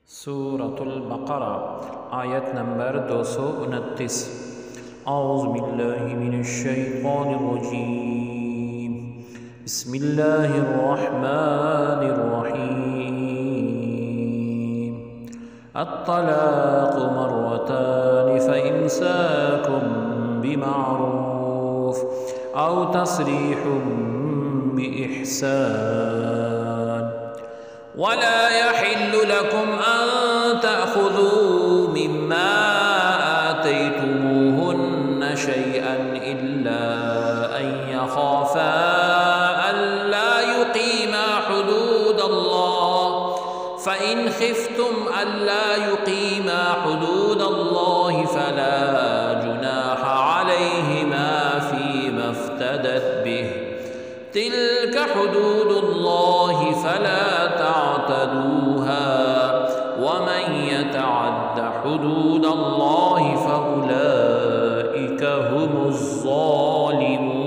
سورة البقرہ آیت نمبر 229۔ اعوذ باللہ من الشیطان الرجیم، بسم اللہ الرحمن الرحیم۔ الطلاق مرتان فإمساكم بمعروف أو تسريح بإحسان ولا يحل لكم أن تأخذوا مما آتيتموهن شيئا إلا أن يخافا ألا يقيما حدود الله، فإن خفتم ألا يقيما حدود الله فلا جناح عليهما فيما افتدت به، تلك حدود الله فلا تعتدوها، ومن يتعد حدود الله فأولئك هم الظالمون۔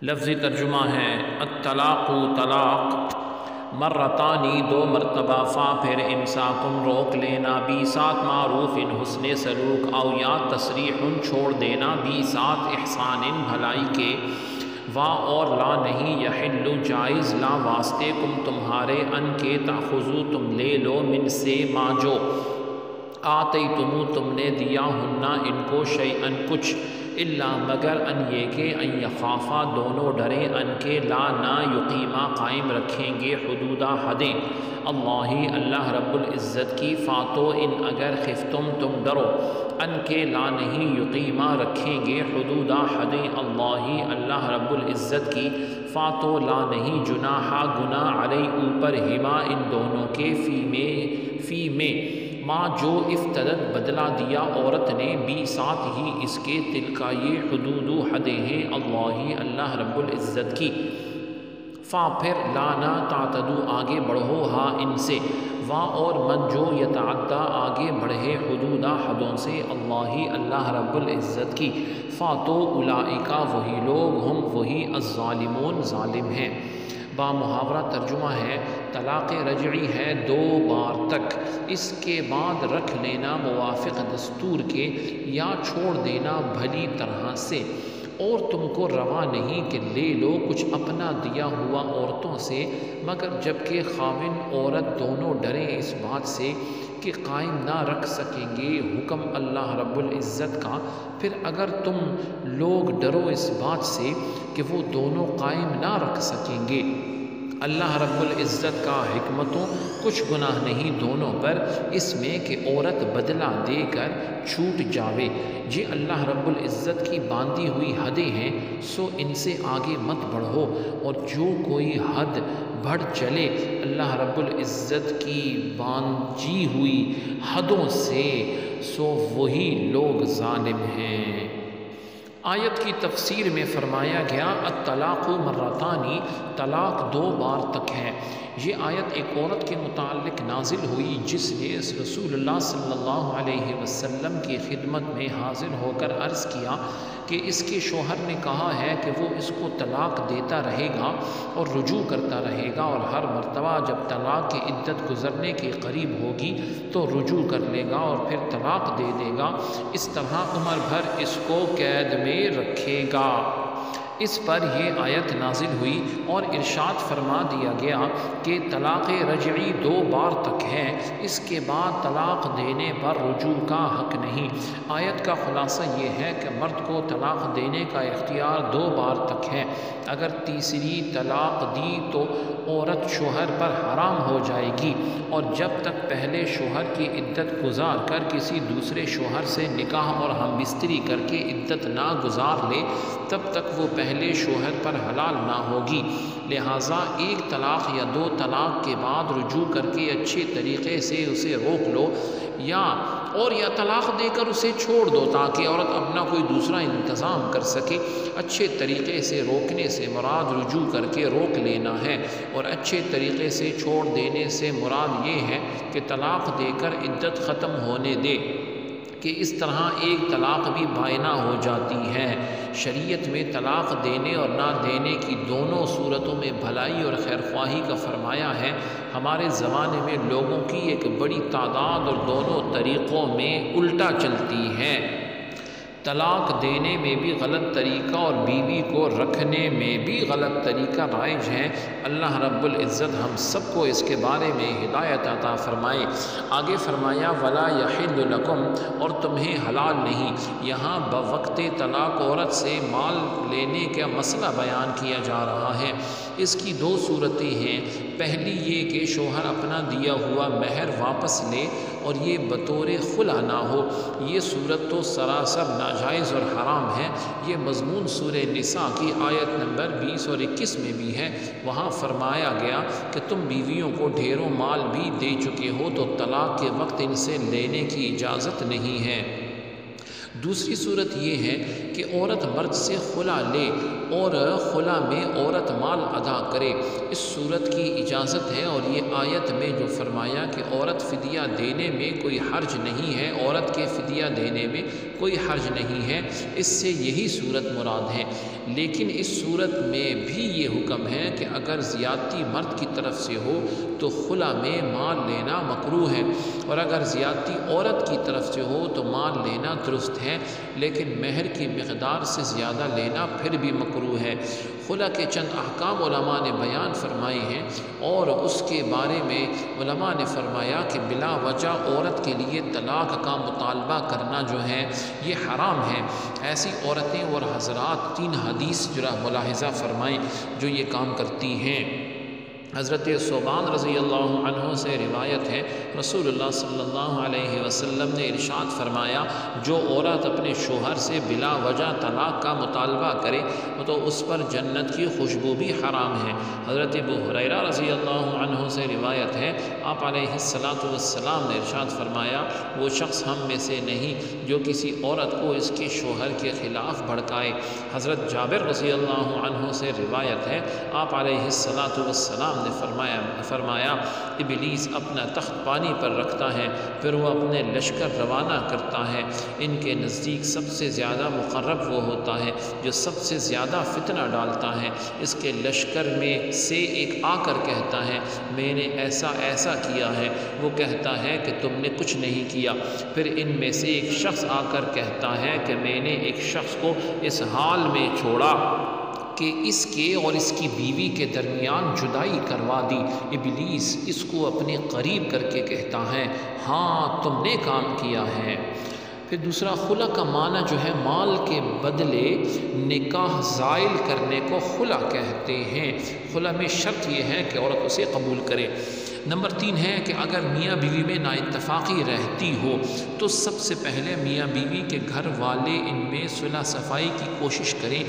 لفظی ترجمہ ہے الطلاق طلاق، مرتانی دو مرتبہ، فا پھر امساکن روک لینا، بی سات معروف حسن سلوک، او یا تصریح چھوڑ دینا، بی سات احسان بھلائی کے، وا اور لا نہیں، یحل جائز، لا واسطے، کم تمہارے، ان کے، تاخذو تم لے لو، من سے ما جو، آتیتمو تم نے دیا، ہننا ان کو، شیئن کچھ، الا مگر، ان یہ کہ، ان یخافا دونوں ڈریں، ان کے، لا نہ، یقیما قائم رکھیں گے، حدودہ حدیں، اللہ اللہ رب العزت کی، فاتو ان اگر، خفتم تم ڈرو، ان کے، لا نہیں، یقیما رکھیں گے، حدودہ حدیں، اللہ اللہ رب العزت کی، فاتو لا نہیں، جناحا گناہ، علی اوپر، ہما ان دونوں کے، فی میں ما جو افتدت بدلہ دیا عورت نے، بھی ساتھ ہی اس کے، تلکا یہ، حدود حدیں ہیں، اللہ اللہ رب العزت کی، فا پھر، لانا تعتدو آگے بڑھو، ہا ان سے، وا اور من جو، یتعدی آگے بڑھے، حدودہ حدوں سے، اللہ اللہ رب العزت کی، فاتو اولئکا وہی لوگ، ہم وہی، الظالمون ظالم ہیں۔ با محاورہ ترجمہ ہے طلاق رجعی ہے 2 بار تک، اس کے بعد رکھ لینا موافق دستور کے، یا چھوڑ دینا بھلی طرح سے، اور تم کو روا نہیں کہ لے لو کچھ اپنا دیا ہوا عورتوں سے، مگر جبکہ خاوند عورت دونوں ڈریں اس بات سے کہ قائم نہ رکھ سکیں گے حکم اللہ رب العزت کا، پھر اگر تم لوگ ڈرو اس بات سے کہ وہ دونوں قائم نہ رکھ سکیں گے، اللہ رب العزت کا حکمتوں کچھ گناہ نہیں دونوں پر، اس میں کہ عورت بدلہ دے کر چھوٹ جاوے، یہ اللہ رب العزت کی باندھی ہوئی حدیں ہیں، سو ان سے آگے مت بڑھو، اور جو کوئی حد بڑھ چلے اللہ رب العزت کی باندھی ہوئی حدوں سے، سو وہی لوگ ظالم ہیں۔ آیت کی تفسیر میں فرمایا گیا الطلاق مرتانی، طلاق 2 بار تک ہے۔ یہ آیت ایک عورت کے متعلق نازل ہوئی جس نے رسول اللہ صلی اللہ علیہ وسلم کی خدمت میں حاضر ہو کر عرض کیا کہ اس کے شوہر نے کہا ہے کہ وہ اس کو طلاق دیتا رہے گا اور رجوع کرتا رہے گا، اور ہر مرتبہ جب طلاق کی عدت گزرنے کے قریب ہوگی تو رجوع کر لے گا اور پھر طلاق دے دے گا، اس طرح عمر بھر اس کو قید میں رکھے گا۔ اس پر یہ آیت نازل ہوئی اور ارشاد فرما دیا گیا کہ طلاق رجعی 2 بار تک ہے، اس کے بعد طلاق دینے پر رجوع کا حق نہیں۔ آیت کا خلاصہ یہ ہے کہ مرد کو طلاق دینے کا اختیار 2 بار تک ہے، اگر تیسری طلاق دی تو عورت شوہر پر حرام ہو جائے گی، اور جب تک پہلے شوہر کی عدت گزار کر کسی دوسرے شوہر سے نکاح اور ہم بستری کر کے عدت نہ گزار لے تب تک وہ پہلے شوہر پر حلال نہ ہوگی، لہٰذا 1 طلاق یا 2 طلاق کے بعد رجوع کر کے اچھے طریقے سے اسے روک لو، یا طلاق دے کر اسے چھوڑ دو تاکہ عورت اپنا کوئی دوسرا انتظام کر سکے۔ اچھے طریقے سے روکنے سے مراد رجوع کر کے روک لینا ہے، اور اچھے طریقے سے چھوڑ دینے سے مراد یہ ہے کہ طلاق دے کر عدت ختم ہونے دے کہ اس طرح ایک طلاق بھی بائنہ ہو جاتی ہے۔ شریعت میں طلاق دینے اور نہ دینے کی دونوں صورتوں میں بھلائی اور خیر خواہی کا فرمایا ہے۔ ہمارے زمانے میں لوگوں کی ایک بڑی تعداد اور دونوں طریقوں میں الٹا چلتی ہے۔ طلاق دینے میں بھی غلط طریقہ اور بیوی کو رکھنے میں بھی غلط طریقہ رائج ہے۔ اللہ رب العزت ہم سب کو اس کے بارے میں ہدایت عطا فرمائے۔ آگے فرمایا وَلَا يَحِلُّ لَكُمْ، اور تمہیں حلال نہیں۔ یہاں بوقت طلاق عورت سے مال لینے کا مسئلہ بیان کیا جا رہا ہے۔ اس کی دو صورتیں ہیں۔ پہلی یہ کہ شوہر اپنا دیا ہوا مہر واپس لے اور یہ بطور خلا نہ ہو، یہ صورت تو سراسر ناجائز اور حرام ہے۔ یہ مضمون سورہ نساء کی آیت نمبر 20 اور 21 میں بھی ہے۔ وہاں فرمایا گیا کہ تم بیویوں کو ڈھیروں مال بھی دے چکے ہو تو طلاق کے وقت ان سے لینے کی اجازت نہیں ہے۔ دوسری صورت یہ ہے کہ عورت مرد سے خلا لے اور خلا میں عورت مال ادا کرے، اس صورت کی اجازت ہے۔ اور یہ آیت میں جو فرمایا کہ عورت فدیہ دینے میں کوئی حرج نہیں ہے، عورت کے فدیہ دینے میں کوئی حرج نہیں ہے، اس سے یہی صورت مراد ہے۔ لیکن اس صورت میں بھی یہ حکم ہے کہ اگر زیادتی مرد کی طرف سے ہو تو خلا میں مال لینا مکروہ ہے، اور اگر زیادتی عورت کی طرف سے ہو تو مال لینا درست ہے، لیکن مہر کی مقدار سے زیادہ لینا پھر بھی مکروہ ہے۔ خلا کے چند احکام علماء نے بیان فرمائے ہیں، اور اس کے بارے میں علماء نے فرمایا کہ بلا وجہ عورت کے لیے طلاق کا مطالبہ کرنا جو ہے یہ حرام ہے۔ ایسی عورتیں اور حضرات 3 حدیث جو ملاحظہ فرمائیں جو یہ کام کرتی ہیں۔ حضرت ثوبان رضی اللہ عنہ سے روایت ہے، رسول اللہ صلی اللہ علیہ وسلم نے ارشاد فرمایا جو عورت اپنے شوہر سے بلا وجہ طلاق کا مطالبہ کرے تو اس پر جنت کی خوشبو بھی حرام ہے۔ حضرت ابو ہریرہ رضی اللہ عنہ سے روایت ہے، آپ علیہ السلام نے ارشاد فرمایا وہ شخص ہم میں سے نہیں جو کسی عورت کو اس کے شوہر کے خلاف بھڑکائے۔ حضرت جابر رضی اللہ عنہ سے روایت ہے، آپ علیہ السلام نے فرمایا ابلیس اپنا تخت پانی پر رکھتا ہے، پھر وہ اپنے لشکر روانہ کرتا ہے، ان کے نزدیک سب سے زیادہ مقرب وہ ہوتا ہے جو سب سے زیادہ فتنہ ڈالتا ہے۔ اس کے لشکر میں سے ایک آ کر کہتا ہے میں نے ایسا ایسا کیا ہے، وہ کہتا ہے کہ تم نے کچھ نہیں کیا، پھر ان میں سے ایک شخص آ کر کہتا ہے کہ میں نے ایک شخص کو اس حال میں چھوڑا کہ اس کے اور اس کی بیوی کے درمیان جدائی کروا دی۔ ابلیس اس کو اپنے قریب کر کے کہتا ہے ہاں تم نے کام کیا ہے۔ پھر دوسرا خلا کا معنی جو ہے مال کے بدلے نکاح زائل کرنے کو خلا کہتے ہیں۔ خلا میں شرط یہ ہے کہ عورت اسے قبول کرے۔ نمبر 3 ہے کہ اگر میاں بیوی میں نااتفاقی رہتی ہو تو سب سے پہلے میاں بیوی کے گھر والے ان میں صلح صفائی کی کوشش کریں،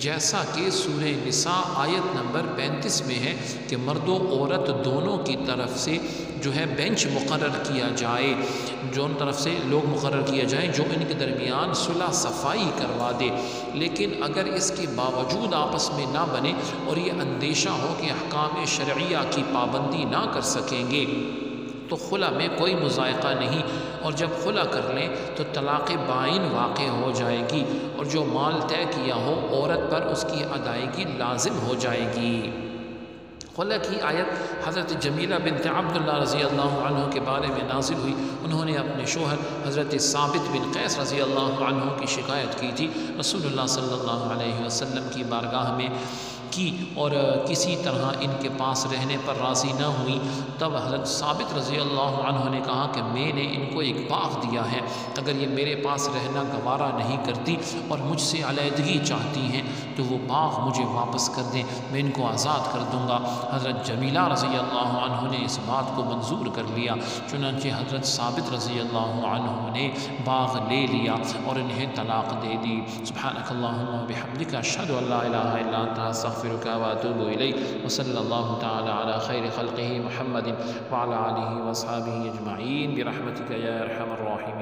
جیسا کہ سورہ نساء آیت نمبر 35 میں ہے کہ مرد و عورت دونوں کی طرف سے جو ہے بینچ مقرر کیا جائے، جو ان طرف سے لوگ مقرر کیا جائیں جو ان کے درمیان صلح صفائی کروا دے۔ لیکن اگر اس کے باوجود آپس میں نہ بنے اور یہ اندیشہ ہو کہ احکام شرعیہ کی پابندی نہ کر سکیں گے تو خلا میں کوئی مضائقہ نہیں، اور جب خلا کر لیں تو طلاق بائن واقع ہو جائے گی، اور جو مال طے کیا ہو عورت پر اس کی ادائیگی لازم ہو جائے گی۔ خلا کی آیت حضرت جمیلہ بنت عبداللہ رضی اللہ عنہ کے بارے میں نازل ہوئی۔ انہوں نے اپنے شوہر حضرت ثابت بن قیس رضی اللہ عنہ کی شکایت کی تھی، رسول اللہ صلی اللہ علیہ وسلم کی بارگاہ میں کی، اور کسی طرح ان کے پاس رہنے پر راضی نہ ہوئی۔ تب حضرت ثابت رضی اللہ عنہ نے کہا کہ میں نے ان کو ایک باغ دیا ہے، اگر یہ میرے پاس رہنا گوارا نہیں کرتی اور مجھ سے علیحدگی چاہتی ہیں تو وہ باغ مجھے واپس کر دیں، میں ان کو آزاد کر دوں گا۔ حضرت جمیلہ رضی اللہ عنہ نے اس بات کو منظور کر لیا، چنانچہ حضرت ثابت رضی اللہ عنہ نے باغ لے لیا اور انہیں طلاق دے دی۔ سبحانک اللہم و بحمدک اشہد ان لا الہ الا انت استغفرک و اتوب الیک، وصلی اللہ تعالی علی خیر خلقہ محمد وعلی آلہ واصحابہ اجمعین برحمتک یا ارحم الراحمین۔